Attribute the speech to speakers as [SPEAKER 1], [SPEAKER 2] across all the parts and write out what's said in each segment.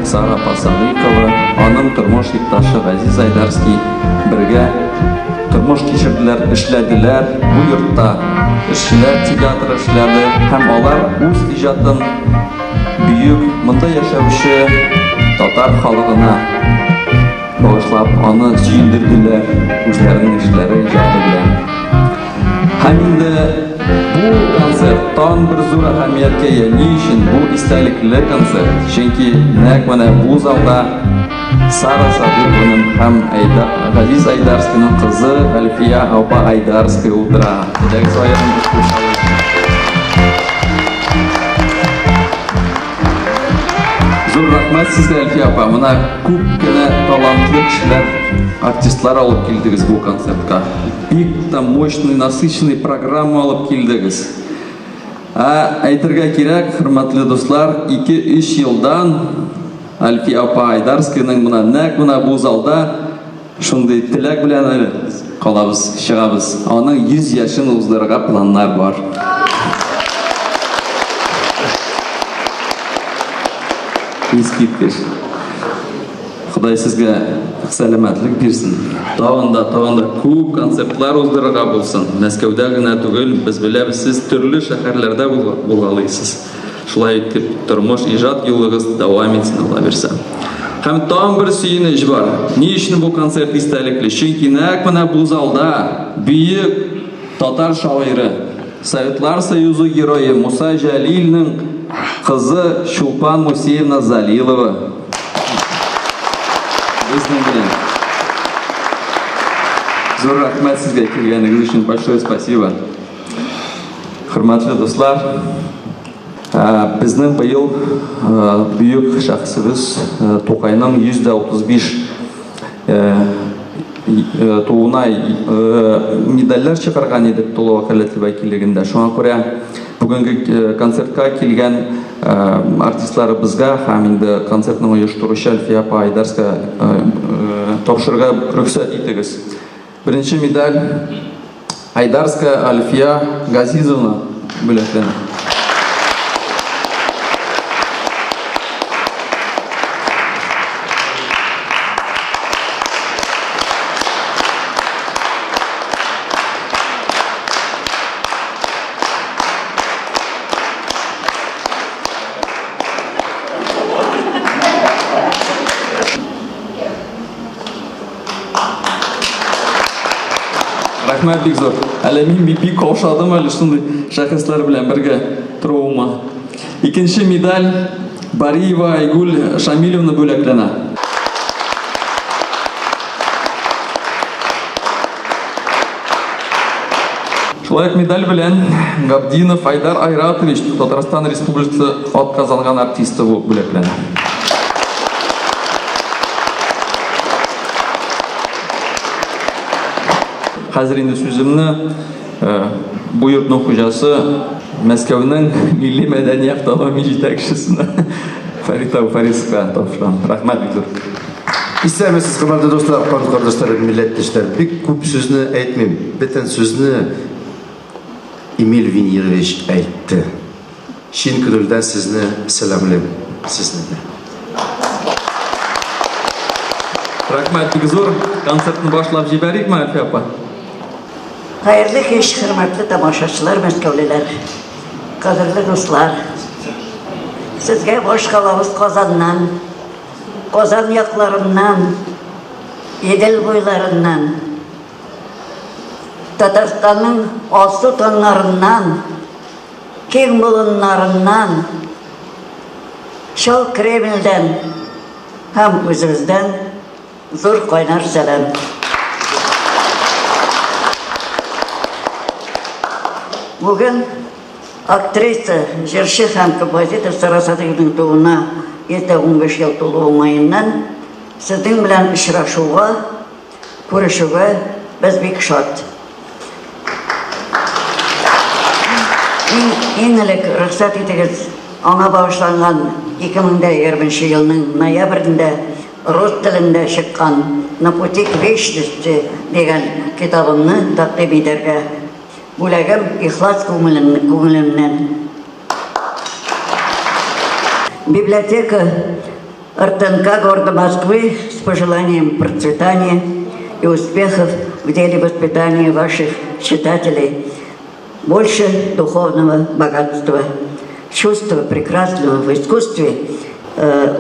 [SPEAKER 1] Сара Пасалыкова, аның тормыш ипташы Газиз Айдарский бергә тормыш кичерделәр, эшләделәр, бу йортта эшләр театры эшләде һәм алар үз иҗатын бөек монда яшәүче татар халыгына багышлап аны сөендерделәр үзләренең эшләре иҗаты белән. Һәм инде бу концерттан бер зур әһәмияткә ия. Ни өчен бу истәлекле концерт? Чөнки нәкъ менә бу залда Сара Садыкованың һәм Газиз Айдарскийның кызы Альфия апа Айдарская утыра. Зур рәхмәт сезгә, Альфия апа. Менә күп кенә талантлы кешеләр, артистлар алып килдегез бу концертка. Бик та мощный, насыщенный программа алып килдегез. Әйтергә кирәк, хөрмәтле дуслар, 2-3 елдан Альфия апа Айдарскийның нәкъ менә бу залда шундый теләк белән калабыз, чыгабыз. Аның 100 яшын уздырырга планнар бар. Искиткеч. Ходай сезгә сәламәтлек бирсен. Тагын да күп концертлар уздырырга булсын. Мәскәүдә генә түгел, без беләбез, сез төрле шәһәрләрдә булгалыйсыз. Шулай итеп, тормыш иҗат юлыгыз дәвам итсен, Алла бирсә. Һәм тагын бер сөенеч бар. Ни өчен бу концерт истәлекле? Чөнки нәкъ менә бу залда бөек татар шагыйре, Советлар Союзы герое Муса Җәлилнең кызы Чулпан Мусеевна Залилова. Безнең белән. Зур рәхмәт сезгә килгәнегез өчен. Большое спасибо. Хөрмәтле дуслар, безнең быел бөек шәхсебез Тукайның 135 туына медальләр чыгарган идек тулы вәкаләтле вәкиллегендә. Шуңа күрә бүгенге концертка килгән артистларыбызга һәм инде концертның оештыручы Альфия апа Айдарская тапшырырга рөхсәт итегез. Беренче медаль Айдарская Альфия Газизовна бүләкләнә. Рәхмәт бик зур. Әле мин бик каушадым әле шундый шәхесләр белән бергә торуыма. Икенче медаль Бариева Айгуль Шамилевна бүләкләнә. Шулай медаль белән Габдинов Айдар Айратович, Татарстан Республикасы атказанган артисты бүләкләнә. Хәзер инде сүземне бу йортның хуҗасы Мәскәүнең милли мәдәни автономия җитәкчесенә Фарида Фарисовка тапшырам. Рәхмәт бик зур.
[SPEAKER 2] Исәмесез, хөрмәтле дуслар, кардәшләр, милләттәшләр, бик күп сүзне әйтмим. Бөтен сүзне Эмиль Венерович әйтте. Чын күңелдән сезне сәламлыйм, сезне.
[SPEAKER 1] Рәхмәт бик зур. Концертны башлап җибәрикме, Альфия апа?
[SPEAKER 3] Хәерле кич, хөрмәтле тамашачылар, мәскәүлеләр, кадерле дуслар. Сезгә баш калабыз Казаннан, Казан якларыннан, Идел буйларыннан, Татарстанның асу таңнарыннан, киң болыннарыннан, Шал Кремльдән һәм үзебездән зур кайнар сәлам. Бүген актриса, җырчы һәм композитор Сара Садыкованың тууына 15 ел тулу уңаеннан сезнең белән очрашуга, күрешүгә без бик шат. Иң элек рөхсәт итегез, аңа багышланган 2020 елның ноябрендә рус телендә чыккан «На пути к вечности» дигән китабымны тәкъдим итәргә. Бүләгем ихлас күңелемнән. Библиотека РТНК города Москвы с пожеланием процветания и успехов в деле воспитания ваших читателей, больше духовного богатства, чувства прекрасного в искусстве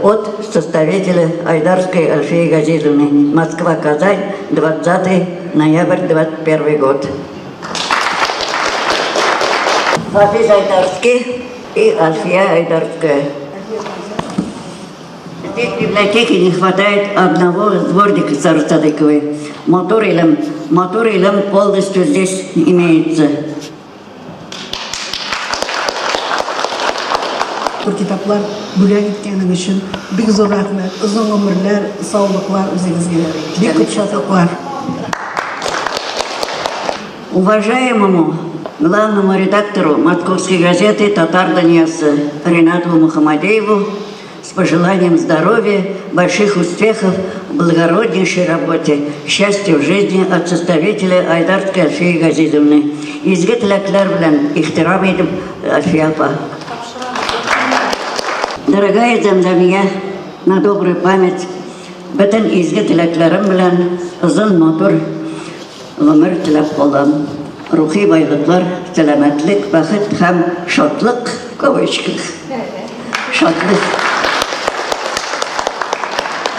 [SPEAKER 3] от составителя Айдарской Альфии Газизовны, Москва-Казань, 20 ноябрь 21 год. Хафиз Айдарский и Альфия Айдарская. Здесь в библиотеке не хватает одного сборника Сарасадыковой. Мотор илем полностью здесь имеется.
[SPEAKER 4] Kitaplar бүләк иткәнең өчен бик зур рәхмәт. Озын гомерләр, саулыклар үзегезгә. Бик күп шатлыклар.
[SPEAKER 3] Уважаемому главному редактору Московской газеты «Татар Доньясы» Ринату Мухаммадееву с пожеланием здоровья, больших успехов в благороднейшей работе, счастья в жизни от составителя Айдарской Альфии Газизовны. Изге теләкләр белән ихтирам итеп, Альфия апа. Дорогая Замзамия, на добрую память, бөтен изге теләкләрем белән озын мотор гомер теләп калам. Рухи байлыклар, сәламәтлек, бәхет һәм шатлык, кавычках. Шатлык.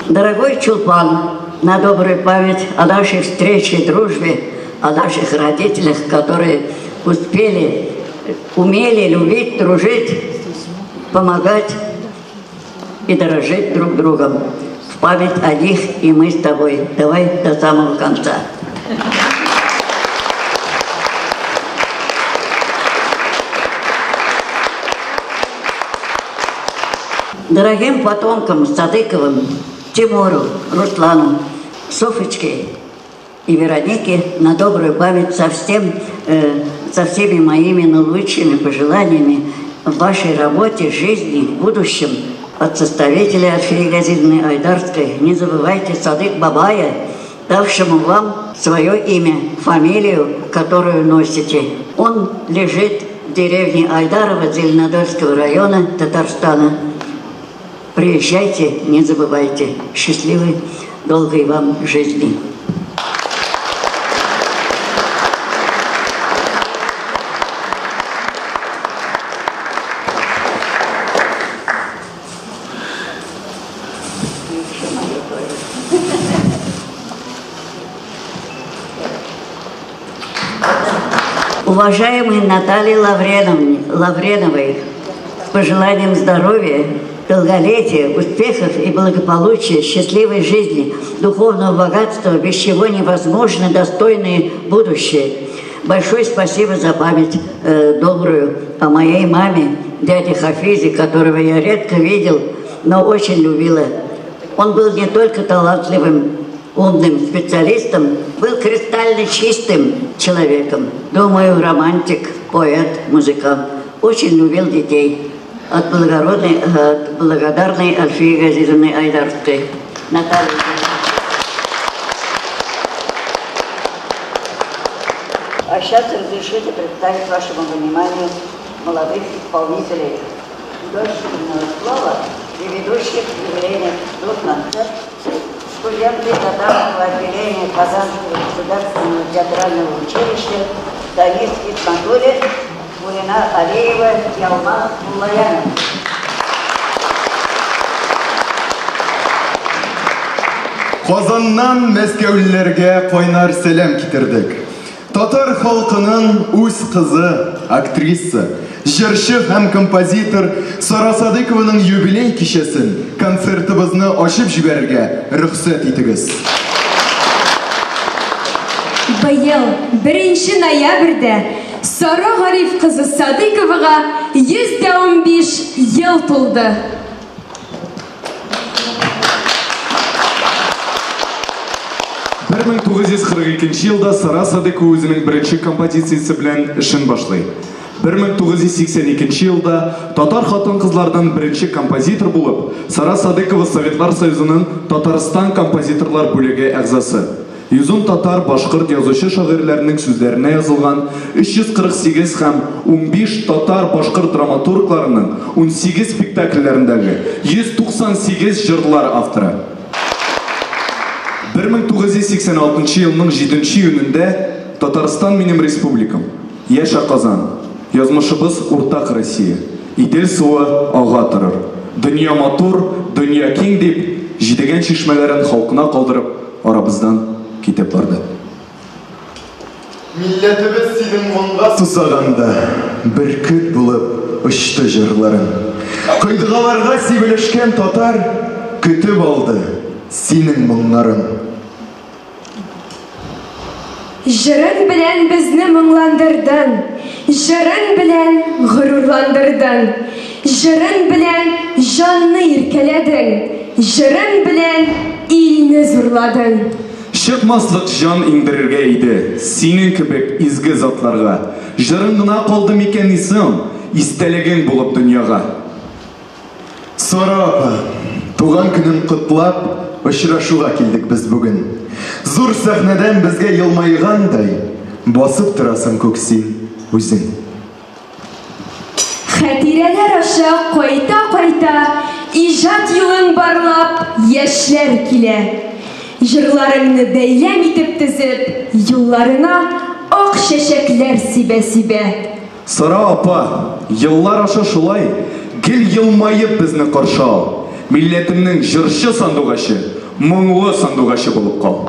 [SPEAKER 3] Дорогой Чулпан, на добрую память о нашей встрече и дружбе, о наших родителях, которые умели любить, дружить, помогать и дорожить друг другом. В память о них и мы с тобой. Давай до самого конца. Дорогим потомкам Садыковым, Тимуру, Руслану, Софочке и Веронике на добрую память со всеми моими наилучшими пожеланиями в вашей работе, жизни, будущем от составителя Альфии Газизовны Айдарской. Не забывайте Садык Бабая, давшему вам свое имя, фамилию, которую носите. Он лежит в деревне Айдарово Зеленодольского района Татарстана. Приезжайте, не забывайте. Счастливой, долгой вам жизни. Уважаемой Наталье Лавреновой, с пожеланием здоровья, долголетия, успехов и благополучия, счастливой жизни, духовного богатства, без чего невозможно достойное будущее. Большое спасибо за память добрую о моей маме, дяде Хафизе, которого я редко видел, но очень любила. Он был не только талантливым, умным специалистом, был кристально чистым человеком. Думаю, романтик, поэт, музыкант. Очень любил детей. От благодарной Альфии Газизовны Айдарской. Наталья. А сейчас разрешите представить вашему вниманию молодых исполнителей художественного слова и ведущих юбилейных концерт, студенты татарского отделения Казанского государственного театрального училища Данис Исматуллин, Мулина Алиева, Ялмаз Мулаянов.
[SPEAKER 5] Казаннан мәскәүлеләргә кайнар сәлам китердек. Татар халкының үз кызы, актриса, җырчы һәм композитор Сара Садыкованың юбилей кичәсен, концертыбызны ачып җибәрергә рөхсәт итегез.
[SPEAKER 6] Быел 1 ноябрьдә Сара Гариф кызы Садыковага 115 ел тулды.
[SPEAKER 7] Бер 1942 елда Сара Садыкова үзенең беренче композициясе белән эшен башлый. 1982 елда татар хатын-кызлардан беренче композитор булып, Сара Садыкова Советлар Союзының Татарстан композиторлар бүлеге әгъзасы. 110 татар башкорт язучы шагыйрьләренең сүзләренә язылган 348 һәм 15 татар башкорт драматургларының 18 спектакльләрендәге 198 җырлар авторы. 1986 елның 7 июнендә Татарстан минем республикам, Яша Казан, язмышыбыз уртак Россия, Идел суы ага торыр. Дөнья матур, дөнья киң дип, җидегән чишмәләрен халкына калдырып, арабыздан китеп барды.
[SPEAKER 5] Милләтебез синең моңга сусаганда, бөркет булып очты җырларын. Кыйдыгаларга сибелешкән татар көтеп алды синең моңнарын.
[SPEAKER 6] Жырын белән безне моңландырдың, жырын белән горурландырдың, жырын белән җанны иркәләдең, жырын белән илне зурладың.
[SPEAKER 7] Чыкмаслык җан иңдерергә иде, синең кебек изге затларга. Жырың гына калды микән исем, истәлеген булып дөньяга.
[SPEAKER 5] Сара апа, туган көнен котлап, очрашуга килдек без бүген. Зур сәхнәдән безгә елмайгандай, басып торасың күк син үзең.
[SPEAKER 6] Хәтирәләр аша кайта-кайта, иҗат юлын барлап, яшьләр килә. Җырларыңны бәйләм итеп тезеп, юлларына ак чәчәкләр сибә-сибә.
[SPEAKER 7] Сара апа, еллар аша шулай, гел елмаеп безне каршы ал. Милләтемнең җырчы сандугачы, моңлы сандугачы булып кал.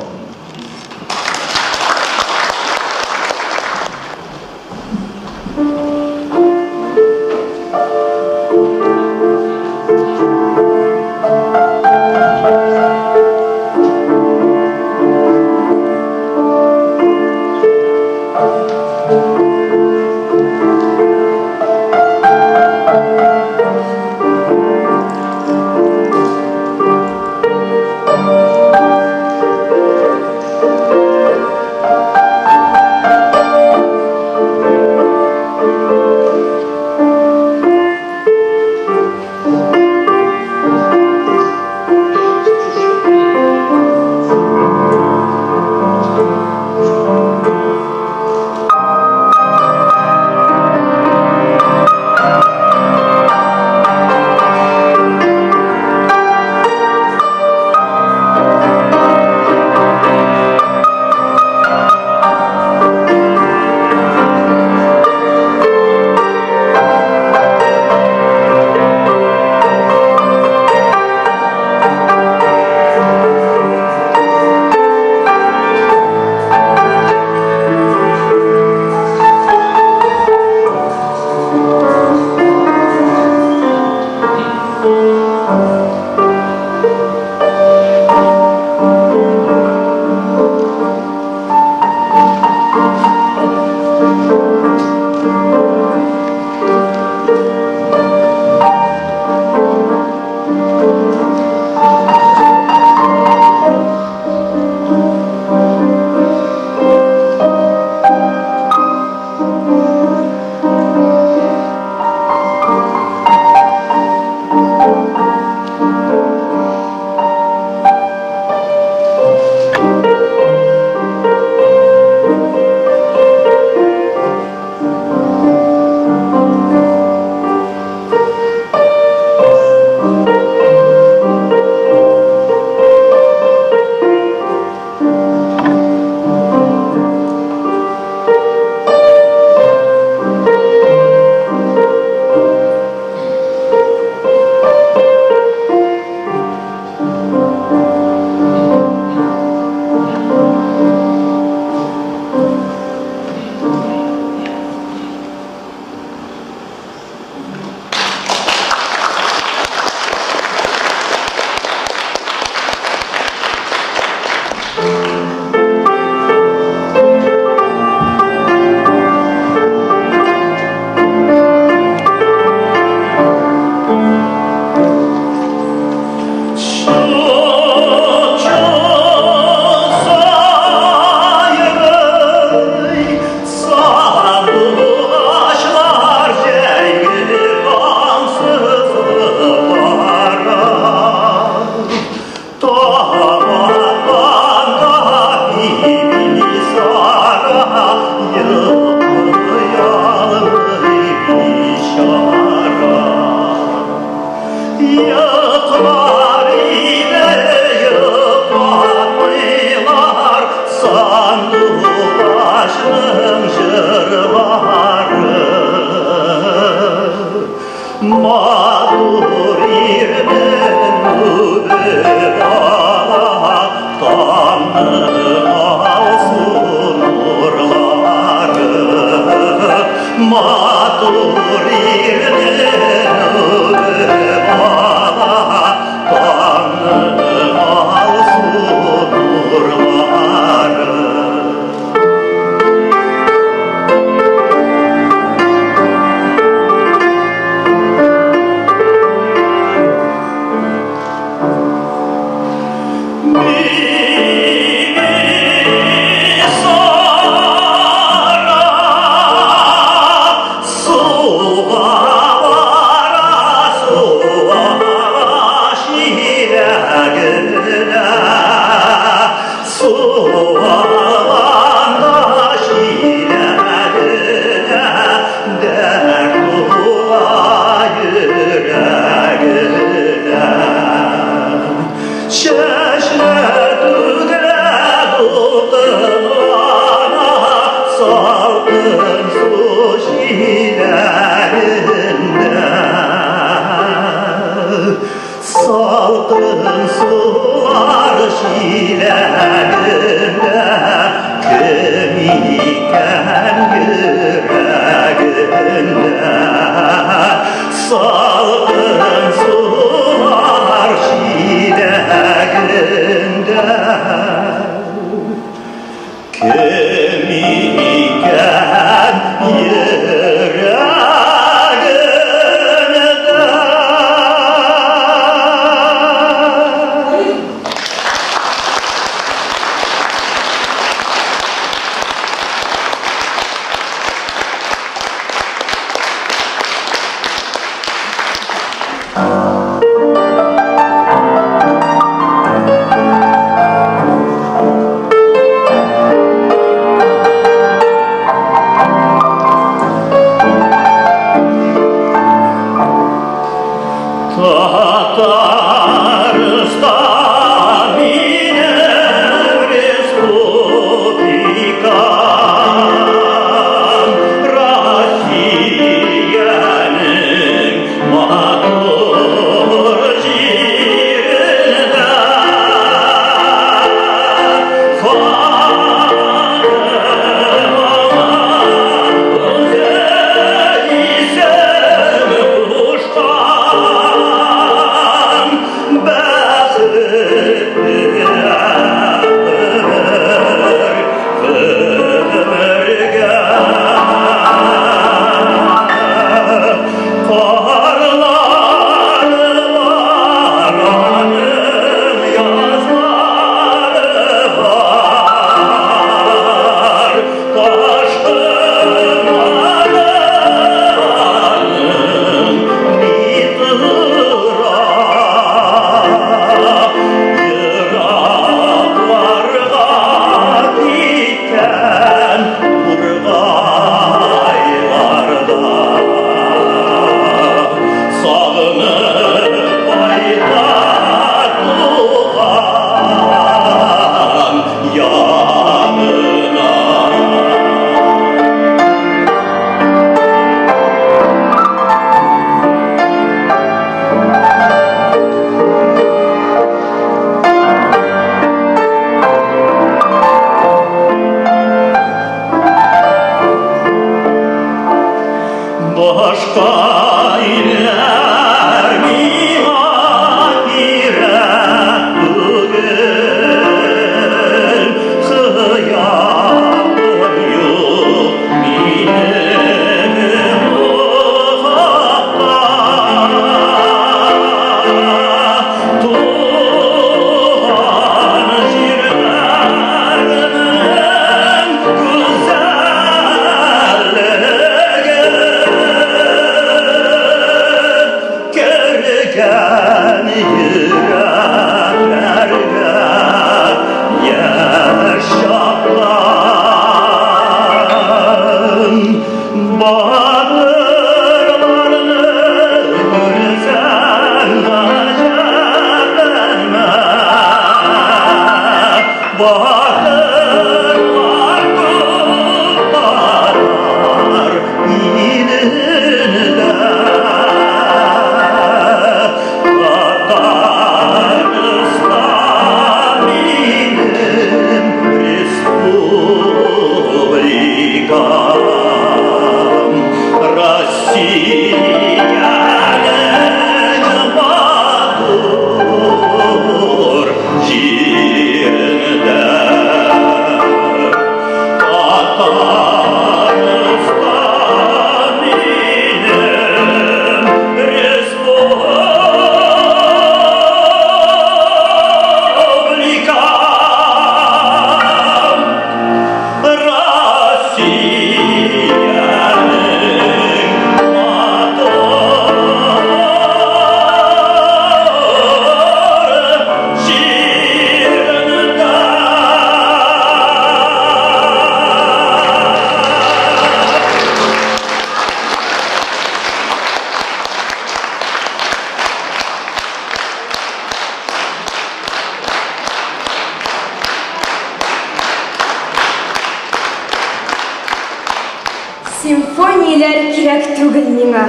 [SPEAKER 6] Симфониялар кирәк түгел миңа.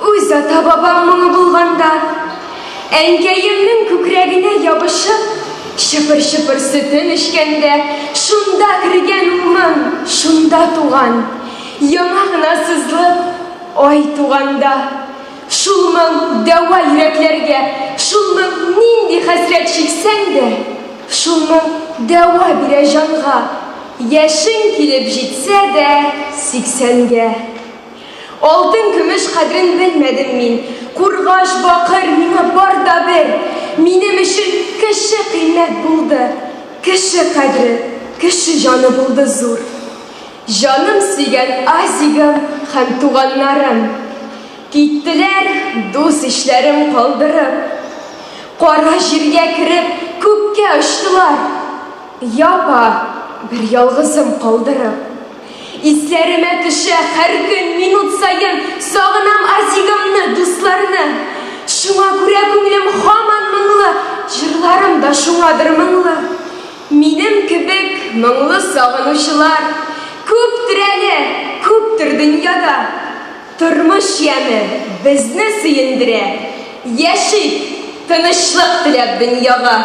[SPEAKER 6] Үз ата-бабам моңы булганда, әнкәемнең күкрәгенә ябышып, шыпыр-шыпыр сөтен эчкәндә, шунда кергән улым, шунда туган. Яңа гына сызлып, ай туганда. Шул моң дәва йөрәкләргә, шул моң нинди хәсрәт чиксәң дә, шул моң дәва бирә җанга. Яшин килеп җитсә дә 80-гә. Алтын көмеш кадерен белмәдем мин. Кургаш бакыр миңа бар да бер. Минем өчен кеше кыйммәт булды. Кеше кадере, кеше җаны булды зур. Җаным сөйгән азигым һәм туганнарым. Киттеләр дус эшләрем калдырып. Кара җиргә кереп, күккә очлар. Япа bir ялгызым калдырып. Исләремә төшә һәр көн минут сайын, сагынам азигымны, дусларны. Шуңа күрә күңелем һаман моңлы, җырларым да шуңадыр моңлы. Минем кебек моңлы сагынучылар күптер әле, күптер дөньяда. Тормыш яме безне сөендерә. Яшик, тынычлык теләп дөньяга.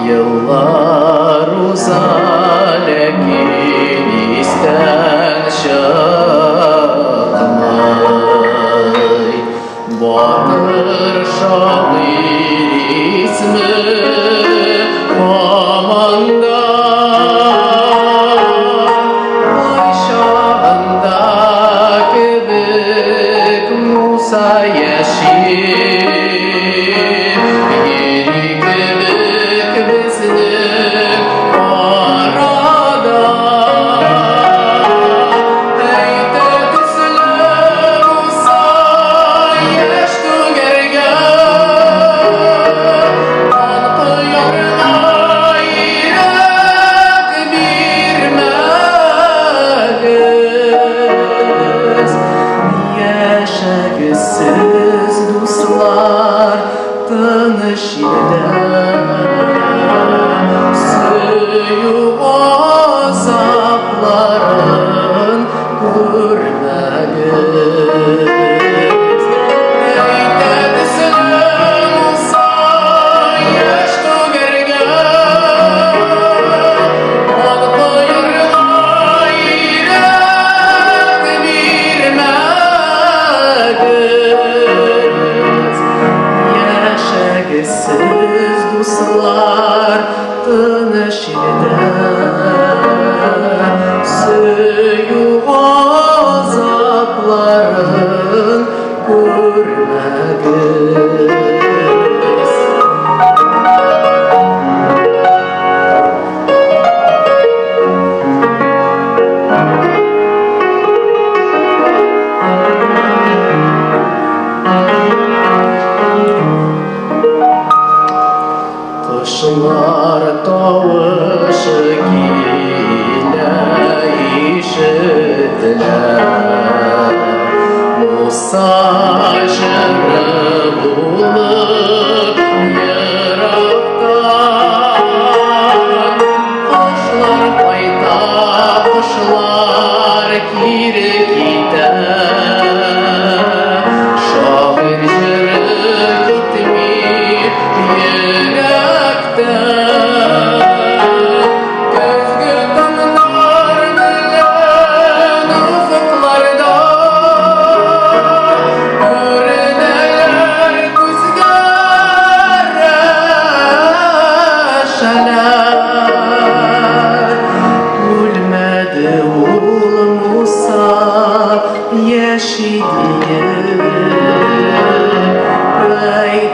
[SPEAKER 8] Yıllar uzar lakin isten çıkmay. Batır şair ismi komanda. Ayşağında kebek Musa yaşir.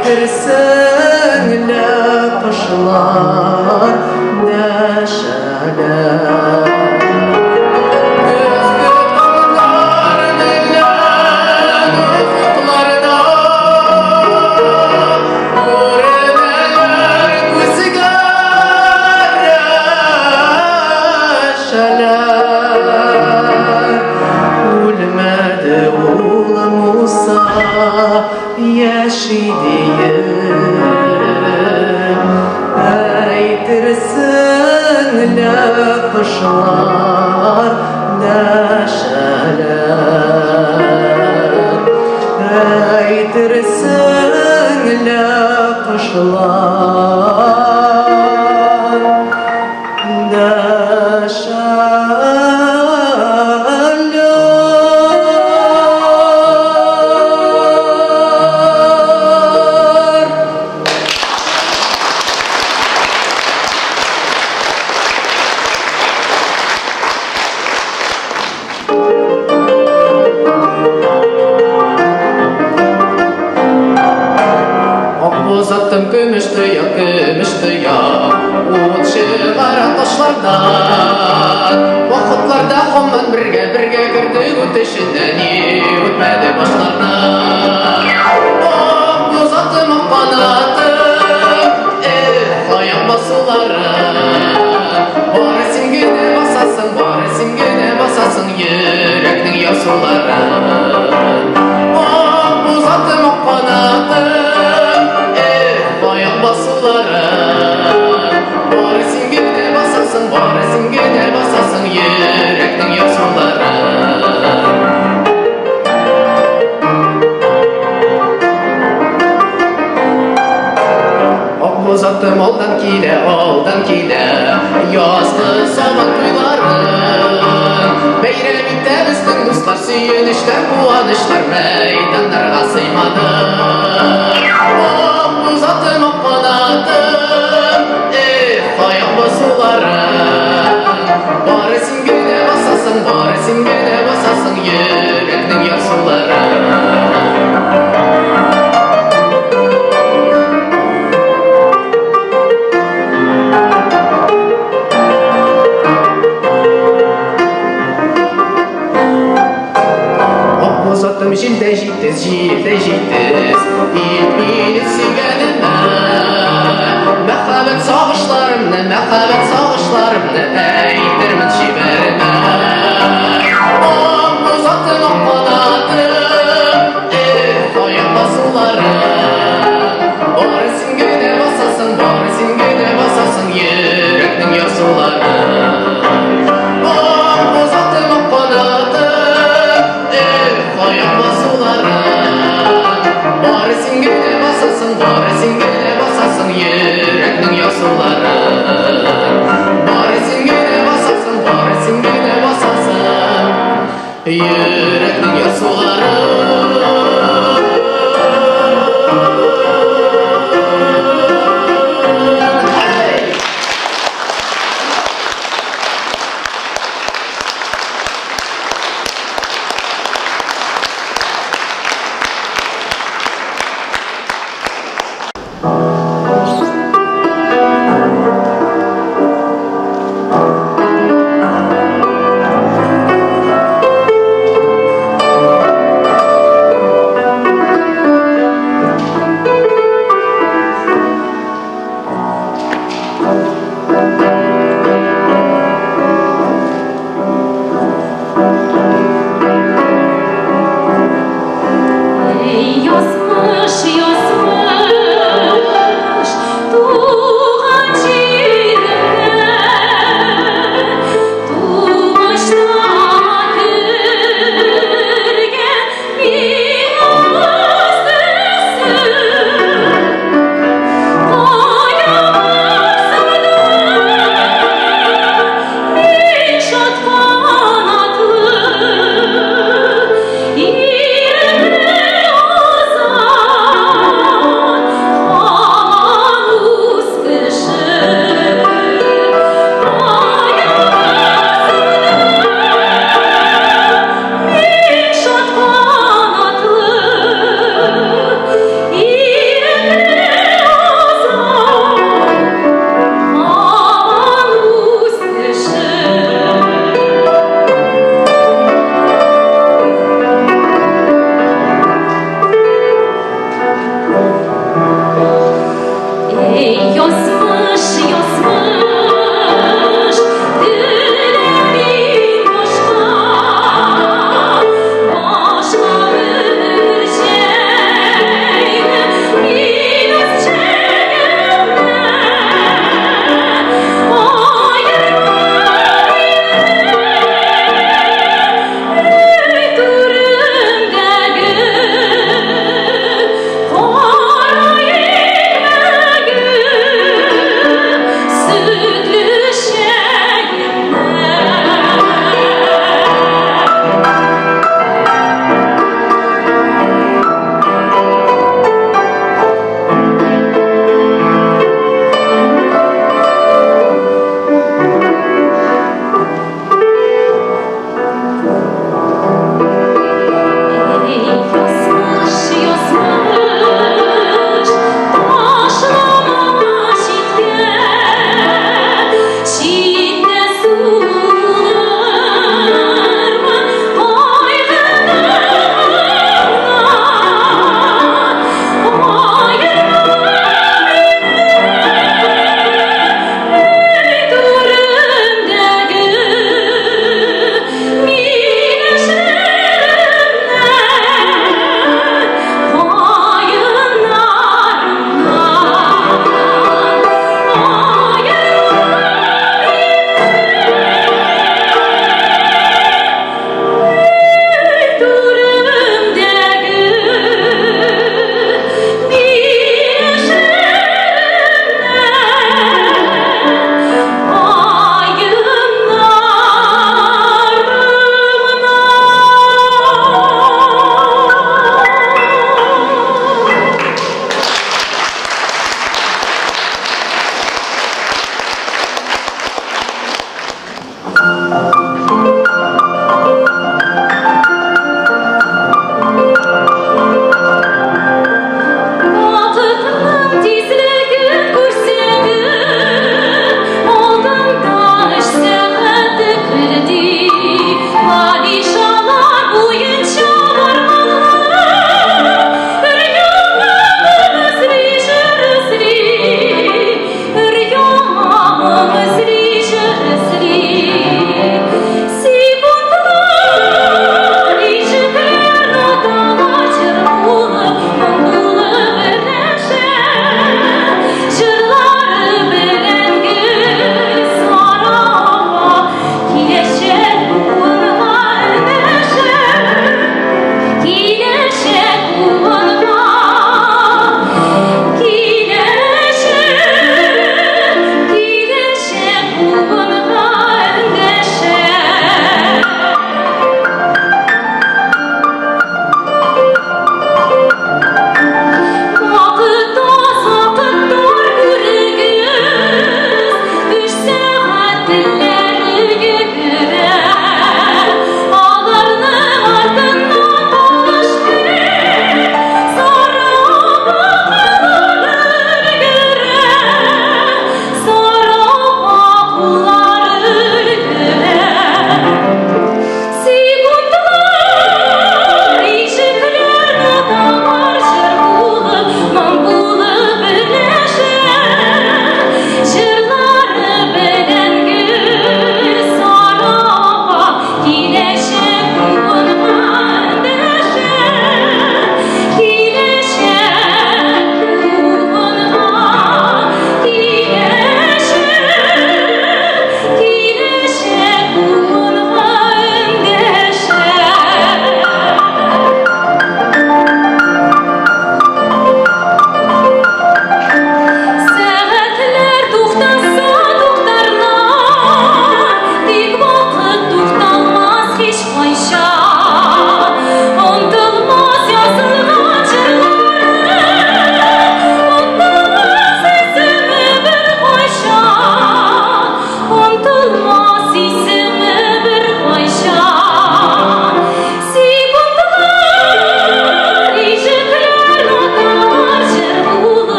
[SPEAKER 9] Aytırsın la kuşlar
[SPEAKER 8] Aytırsın kışlar neşeler Aytırsın kışlar neşeler Akbozattım gümüştü ya Ut çıkara taşlardan Vakıtlarda hamman birge girdik öteşinden Ötmedi başlardan Akbozattım akbanatım Hayat basıları Bari singine basasın Yüreknin yasuları Akbozattım akbanatım Bari singine basasın yürekten yasuları Akbozattım aldan kile Yazdı saman kuyların Beyrelikte bizden dostlar Süyünüşler, kuvanışlar Meydanlarga sıymadı Akbozattım akbanattım Hayat basıların Bari singine basasın Yürekten yasuları Akbozattım jilde jitiz İlmini sigenime Mehabet sağışlarımne Eydirmin şiverime Akbozattım akbanattım Hayat basıların Bari singine basasın Yüreknin yasuları Akbozattım akbanattım Hayat basıların Bari singine basasın Yüreknin yasuları Bari singine basasın Yüreknin yasuları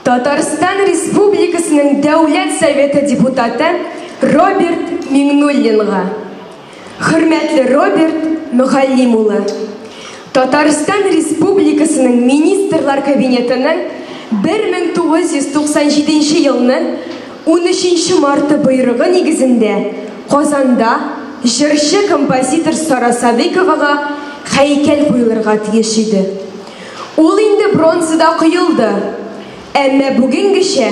[SPEAKER 6] Татарстан Республикасының Дәүләт Советы депутаты Роберт Миңнуллинға. Хөрмәтле Роберт Мөхәллим улы. Татарстан Республикасының Министрлар Кабинетының 1997 елның 13 марты бұйрығы негізінде Қазанда жыршы композитор Сара Садыйковаға хәйкәл қойылырға тиеш еді. Ул инде бронзада құйылды, әмма бүгінгіше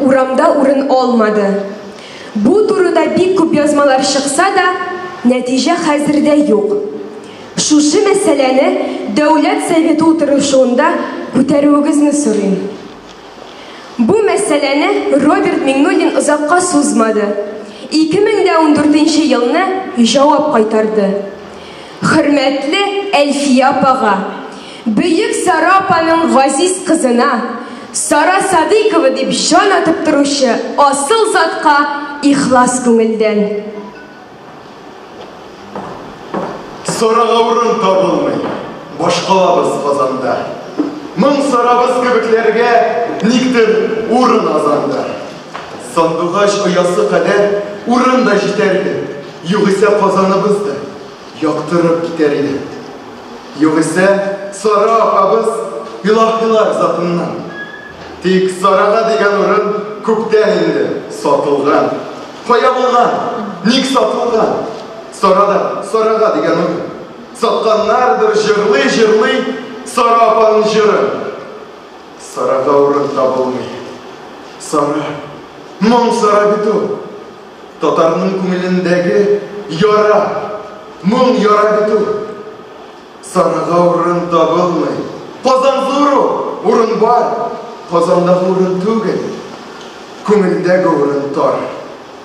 [SPEAKER 6] урамда урын алмады. Бу турыда бик күп язмалар шықса да, нәтиже хәзердә юк. Шушы мәсьәләне Дәүләт Советы утырышуында күтәрүегезне сорыйм. Бу мәсьәләне Роберт Миңнуллин озакка сузмады. 2014 елны җавап кайтарды. Хөрмәтле Әлфия апага, Бөек Сара апаның газиз кызына, Сара Садыйкова дип җан атып торучы асыл затка ихлас күңелдән.
[SPEAKER 5] Сораға урын табылмай, башкалабыз Казанда. Мың сарабыз кебекләргә никтер урын азанда. Сандугач оясы кадәр урын да җитәрде. Югыйсә Казаныбызды яктырып китәр иде. Югыйсә Сара апабыз илаһилар затыннан. Тик Сарага дигән урын күптән инде сатылган. Кая булган? Ник сатылган? Сарага дигән урын. Сатканнардыр җырлый Сара апаның җырын. Сарага урын табылмый. Сара, моң Сара бит ул. Татарның күңелендәге яра, моң яра бит ул. Сарага урын табылмый. Казан зур, урын бар. Казандагы урын түгел. Күңелдәге урын тар.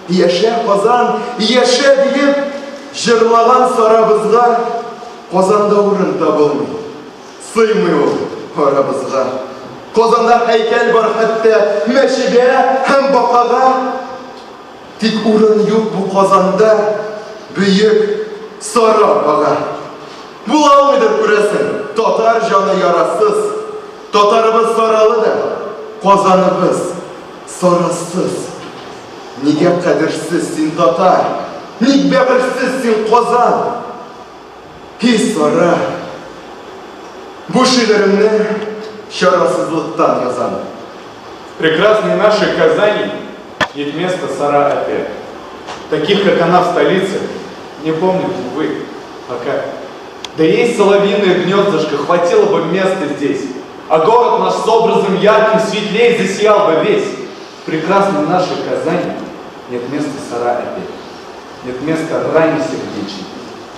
[SPEAKER 5] Яшә Казан, яшә диеп җырлаган Сарабызга Казанда урын табылмый. Сыймый ул арабызга. Казанда һәйкәл бар хәтта мәчегә һәм бакага. Тик урын юк бу Казанда бөек Сара апага. Була алмыйдыр күрәсең, татар җаны ярасыз. Татарыбыз саралы да, Казаныбыз сарасыз. Нигә кадерсез син татар? Ник бәгырьсез син Казан? Һи Сара, бу шигыремне чарасызлыктан язам.
[SPEAKER 9] В прекрасной нашей Казани нет места Сара опять. Таких, как она в столице, не помнят, увы, пока. Да ей соловьиное гнездышко хватило бы места здесь, а город наш с образом ярким светлей засиял бы весь. В прекрасной нашей Казани нет места Сара опять. Нет места ранней сердечной,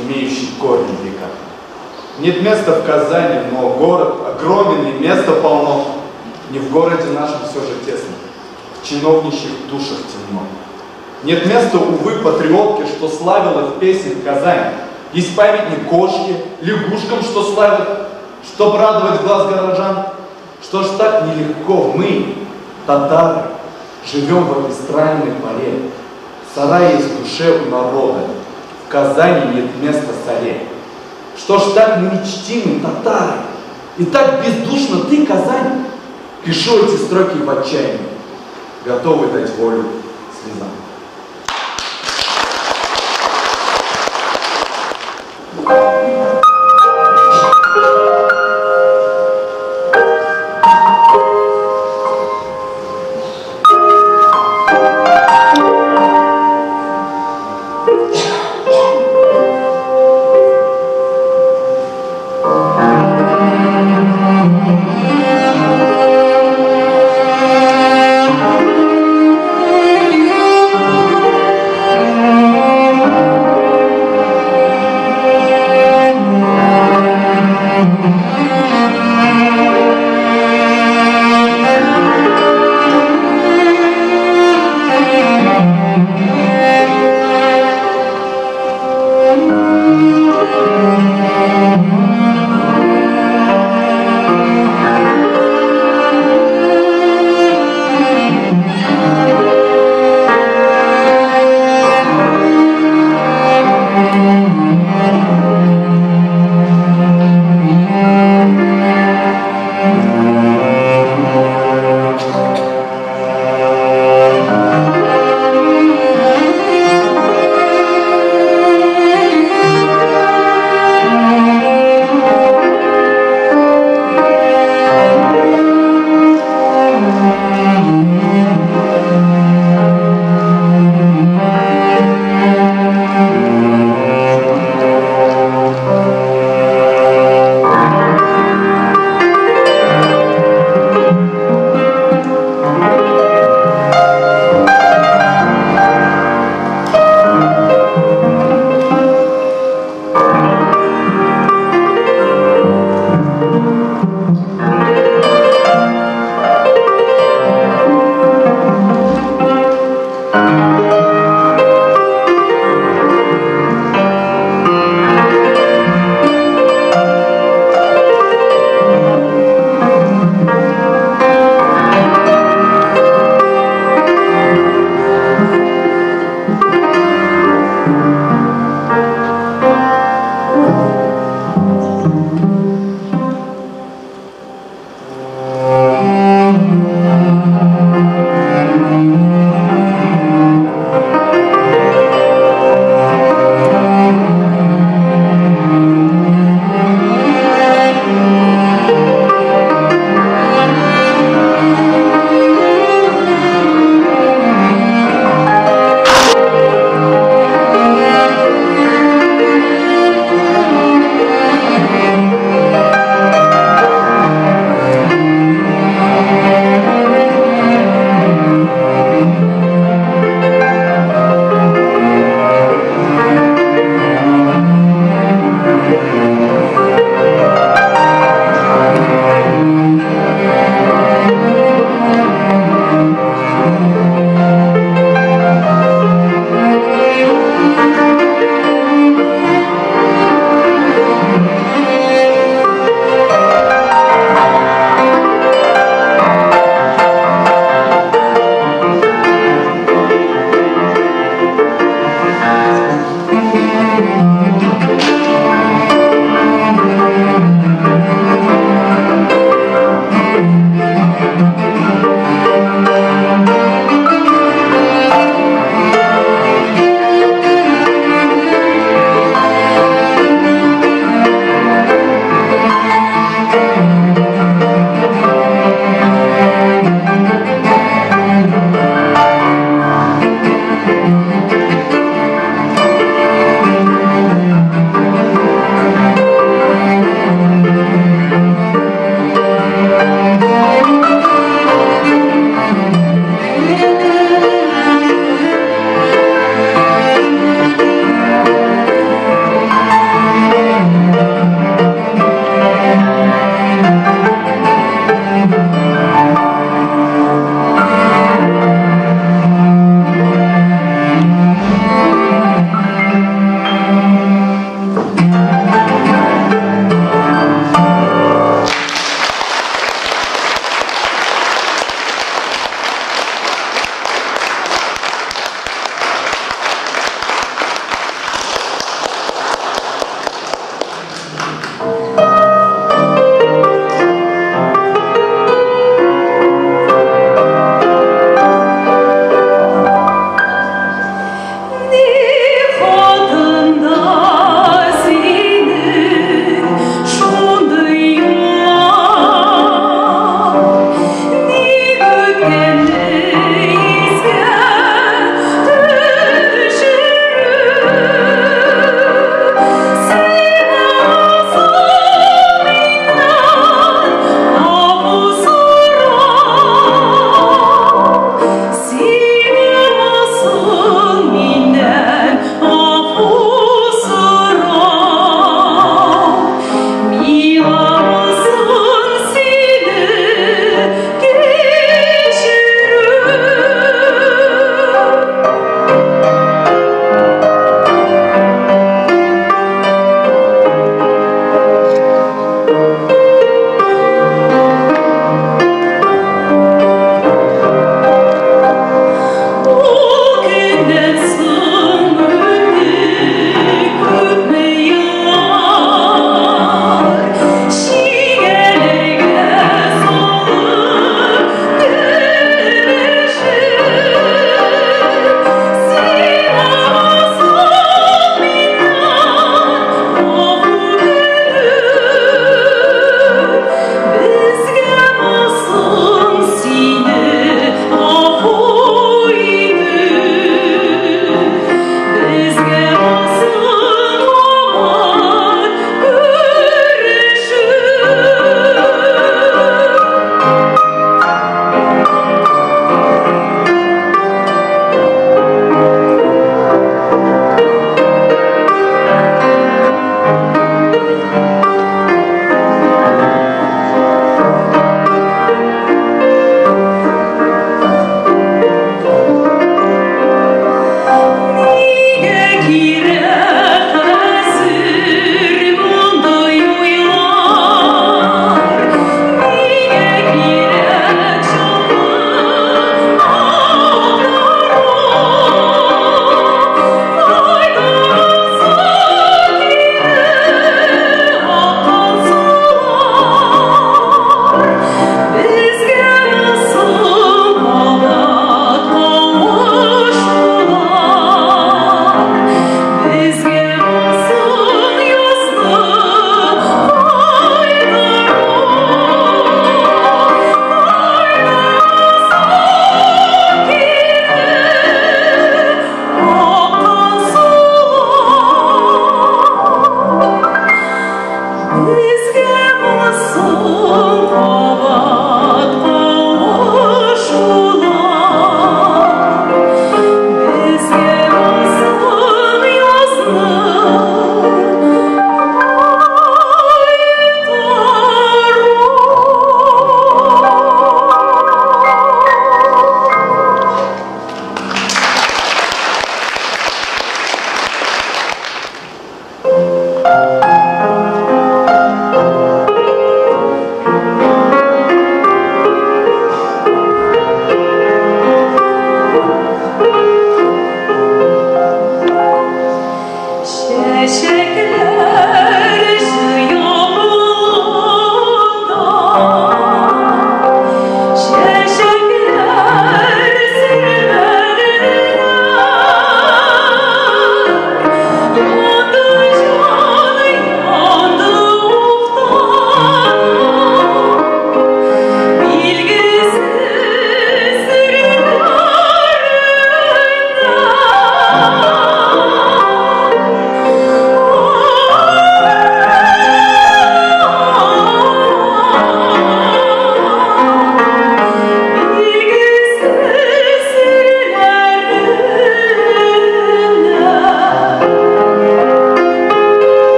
[SPEAKER 9] имеющей корни в веках. Нет места в Казани, но город огромен и места полно. Не в городе нашем все же тесно, в чиновничьих душах темно. Нет места, увы, патриотке, что славила в песнях Казань. Есть памятник кошке, лягушкам, что славят, чтоб радовать глаз горожан. Что ж так нелегко мы, татары, живем в этой странной поре. Сарай есть в душе у народа, в Казани нет места Саре. Что ж так мы не чтим, татары, и так бездушно ты, Казань. Пишу эти строки в отчаянии, готовый дать волю слезам.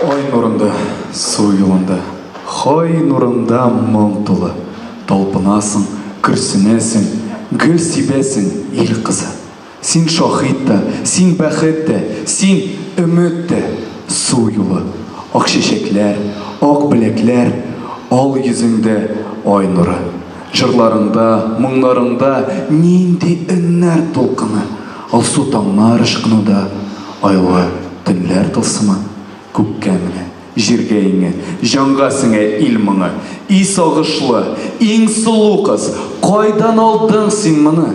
[SPEAKER 7] Ой нұрында, су юлында, хой нұрында мұң толы. Толпынасың, күрсінесің, гүл себесің, ел қызы. Сен шахитта, сен бәхетті, сен үмітті, су юлы. Ақ шешеклер, ақ білеклер, ал yüzіңді ой нұры. Жырларыңда, мұңларыңда, ненде үннәр толқыны. Ал су тамнар ышқынуда, айлы түнлер тылсымы. Көккәміне, жергейіңе, жанға сіңе илміңі, үй сағышлы, ең сұлу қыз, қайдан алдың сен мұны?